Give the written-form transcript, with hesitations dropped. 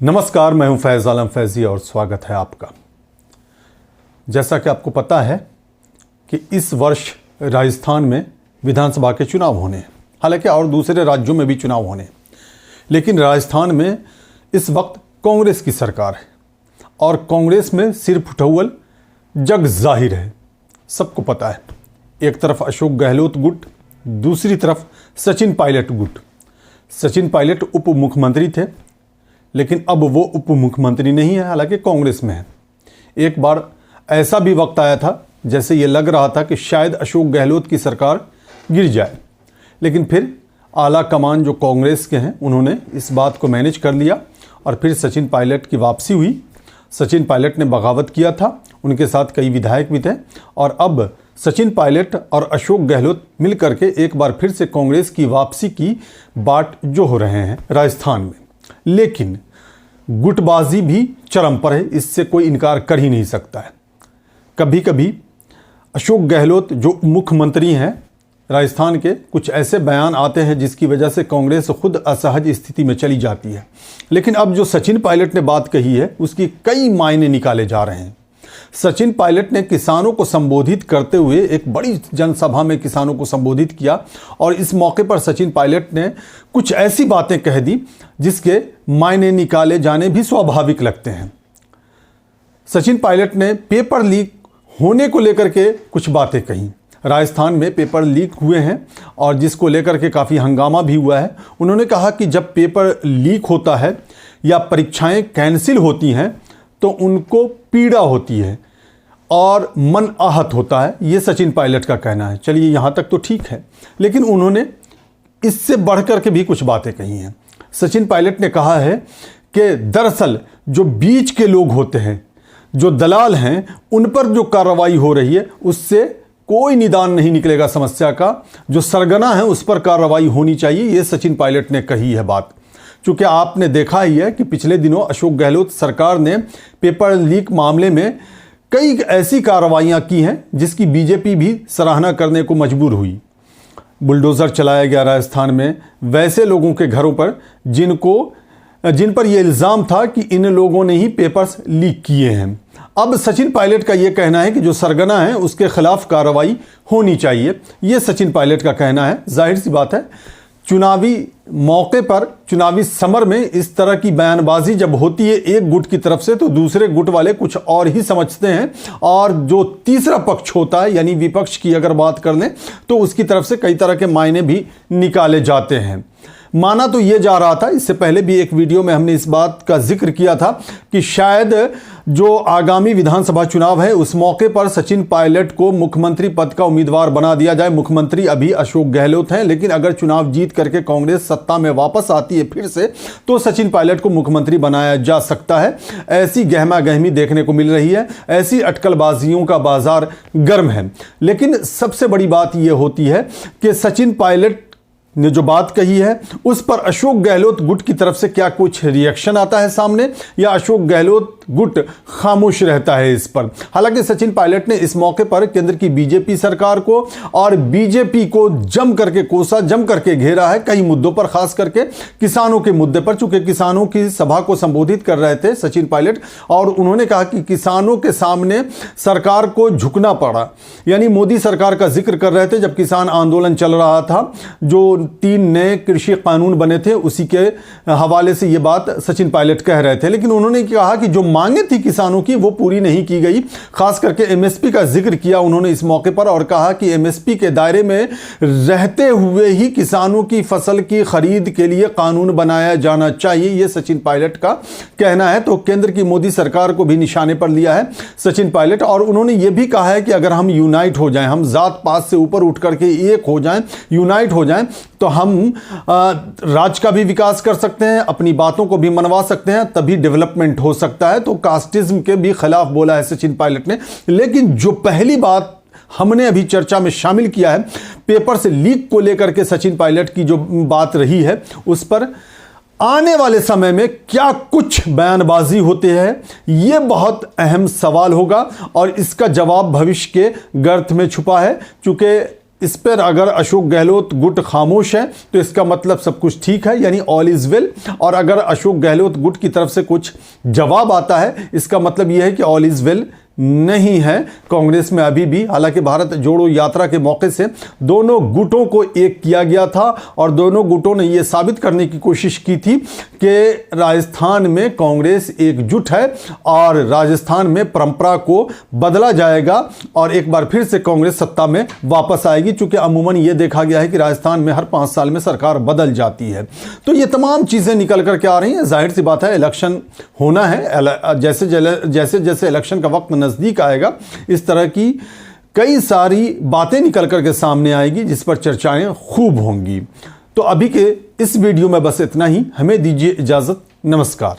नमस्कार, मैं हूं फैज़ आलम फैज़ी और स्वागत है आपका। जैसा कि आपको पता है कि इस वर्ष राजस्थान में विधानसभा के चुनाव होने हैं, हालांकि और दूसरे राज्यों में भी चुनाव होने हैं, लेकिन राजस्थान में इस वक्त कांग्रेस की सरकार है और कांग्रेस में सिर फुटौल जग जाहिर है, सबको पता है। एक तरफ अशोक गहलोत गुट, दूसरी तरफ सचिन पायलट गुट। सचिन पायलट उप मुख्यमंत्री थे, लेकिन अब वो उप मुख्यमंत्री नहीं है, हालांकि कांग्रेस में है। एक बार ऐसा भी वक्त आया था जैसे ये लग रहा था कि शायद अशोक गहलोत की सरकार गिर जाए, लेकिन फिर आला कमान जो कांग्रेस के हैं उन्होंने इस बात को मैनेज कर लिया और फिर सचिन पायलट की वापसी हुई। सचिन पायलट ने बगावत किया था, उनके साथ कई विधायक भी थे और अब सचिन पायलट और अशोक गहलोत मिलकर के एक बार फिर से कांग्रेस की वापसी की बाट जो हो रहे हैं राजस्थान में। लेकिन गुटबाजी भी चरम पर है, इससे कोई इनकार कर ही नहीं सकता है। कभी कभी अशोक गहलोत जो मुख्यमंत्री हैं राजस्थान के, कुछ ऐसे बयान आते हैं जिसकी वजह से कांग्रेस खुद असहज स्थिति में चली जाती है। लेकिन अब जो सचिन पायलट ने बात कही है उसकी कई मायने निकाले जा रहे हैं। सचिन पायलट ने किसानों को संबोधित करते हुए एक बड़ी जनसभा में किसानों को संबोधित किया और इस मौके पर सचिन पायलट ने कुछ ऐसी बातें कह दी जिसके मायने निकाले जाने भी स्वाभाविक लगते हैं। सचिन पायलट ने पेपर लीक होने को लेकर के कुछ बातें कही। राजस्थान में पेपर लीक हुए हैं और जिसको लेकर के काफ़ी हंगामा भी हुआ है। उन्होंने कहा कि जब पेपर लीक होता है या परीक्षाएं कैंसिल होती हैं तो उनको पीड़ा होती है और मन आहत होता है, ये सचिन पायलट का कहना है। चलिए यहाँ तक तो ठीक है, लेकिन उन्होंने इससे बढ़कर के भी कुछ बातें कही हैं। सचिन पायलट ने कहा है कि दरअसल जो बीच के लोग होते हैं, जो दलाल हैं, उन पर जो कार्रवाई हो रही है उससे कोई निदान नहीं निकलेगा समस्या का। जो सरगना है उस पर कार्रवाई होनी चाहिए, ये सचिन पायलट ने कही है बात। चूँकि आपने देखा ही है कि पिछले दिनों अशोक गहलोत सरकार ने पेपर लीक मामले में कई ऐसी कार्रवाइयाँ की हैं जिसकी बीजेपी भी सराहना करने को मजबूर हुई। बुलडोज़र चलाया गया राजस्थान में वैसे लोगों के घरों पर जिन पर यह इल्ज़ाम था कि इन लोगों ने ही पेपर्स लीक किए हैं। अब सचिन पायलट का यह कहना है कि जो सरगना है उसके खिलाफ कार्रवाई होनी चाहिए, यह सचिन पायलट का कहना है। जाहिर सी बात है, चुनावी मौके पर, चुनावी समर में इस तरह की बयानबाजी जब होती है एक गुट की तरफ से, तो दूसरे गुट वाले कुछ और ही समझते हैं और जो तीसरा पक्ष होता है यानी विपक्ष की अगर बात कर लें तो उसकी तरफ से कई तरह के मायने भी निकाले जाते हैं। माना तो ये जा रहा था, इससे पहले भी एक वीडियो में हमने इस बात का जिक्र किया था कि शायद जो आगामी विधानसभा चुनाव है उस मौके पर सचिन पायलट को मुख्यमंत्री पद का उम्मीदवार बना दिया जाए। मुख्यमंत्री अभी अशोक गहलोत हैं, लेकिन अगर चुनाव जीत करके कांग्रेस सत्ता में वापस आती है फिर से, तो सचिन पायलट को मुख्यमंत्री बनाया जा सकता है। ऐसी गहमा गहमी देखने को मिल रही है, ऐसी अटकलबाजियों का बाजार गर्म है। लेकिन सबसे बड़ी बात यह होती है कि सचिन पायलट ने जो बात कही है उस पर अशोक गहलोत गुट की तरफ से क्या कुछ रिएक्शन आता है सामने, या अशोक गहलोत गुट खामोश रहता है इस पर। हालांकि सचिन पायलट ने इस मौके पर केंद्र की बीजेपी सरकार को और बीजेपी को जम करके कोसा, जम करके घेरा है कई मुद्दों पर, खास करके किसानों के मुद्दे पर। चूंकि किसानों की सभा को संबोधित कर रहे थे सचिन पायलट और उन्होंने कहा कि किसानों के सामने सरकार को झुकना पड़ा, यानी मोदी सरकार का जिक्र कर रहे थे जब किसान आंदोलन चल रहा था। जो 3 नए कृषि कानून बने थे उसी के हवाले से ये बात सचिन पायलट कह रहे थे। लेकिन उन्होंने कहा कि जो मांगे थी किसानों की वो पूरी नहीं की गई। खास करके एमएसपी का जिक्र किया उन्होंने इस मौके पर और कहा कि एमएसपी के दायरे में रहते हुए ही किसानों की फसल की खरीद के लिए कानून बनाया जाना चाहिए, ये सचिन पायलट का कहना है। तो केंद्र की मोदी सरकार को भी निशाने पर लिया है सचिन पायलट और उन्होंने ये भी कहा है कि अगर हम यूनाइट हो जाएं, हम जात पात से ऊपर उठ करके एक हो जाएं, यूनाइट हो जाएं, तो हम राज्य का भी विकास कर सकते हैं, अपनी बातों को भी मनवा सकते हैं, तभी डेवलपमेंट हो सकता है। तो कास्टिज्म के भी खिलाफ बोला है सचिन पायलट ने। लेकिन जो पहली बात हमने अभी चर्चा में शामिल किया है, पेपर से लीक को लेकर के सचिन पायलट की जो बात रही है, उस पर आने वाले समय में क्या कुछ बयानबाजी होती है, यह बहुत अहम सवाल होगा और इसका जवाब भविष्य के गर्त में छुपा है। चूंकि इस पर अगर अशोक गहलोत गुट खामोश है तो इसका मतलब सब कुछ ठीक है, यानी ऑल इज वेल। और अगर अशोक गहलोत गुट की तरफ से कुछ जवाब आता है, इसका मतलब यह है कि ऑल इज वेल नहीं है कांग्रेस में अभी भी। हालांकि भारत जोड़ो यात्रा के मौके से दोनों गुटों को एक किया गया था और दोनों गुटों ने यह साबित करने की कोशिश की थी कि राजस्थान में कांग्रेस एकजुट है और राजस्थान में परंपरा को बदला जाएगा और एक बार फिर से कांग्रेस सत्ता में वापस आएगी, चूंकि अमूमन यह देखा गया है कि राजस्थान में हर 5 साल में सरकार बदल जाती है। तो ये तमाम चीजें निकल करके आ रही हैं। जाहिर सी बात है इलेक्शन होना है, जैसे जैसे इलेक्शन का वक्त नजदीक आएगा इस तरह की कई सारी बातें निकल करके सामने आएगी जिस पर चर्चाएं खूब होंगी। तो अभी के इस वीडियो में बस इतना ही। हमें दीजिए इजाजत। नमस्कार।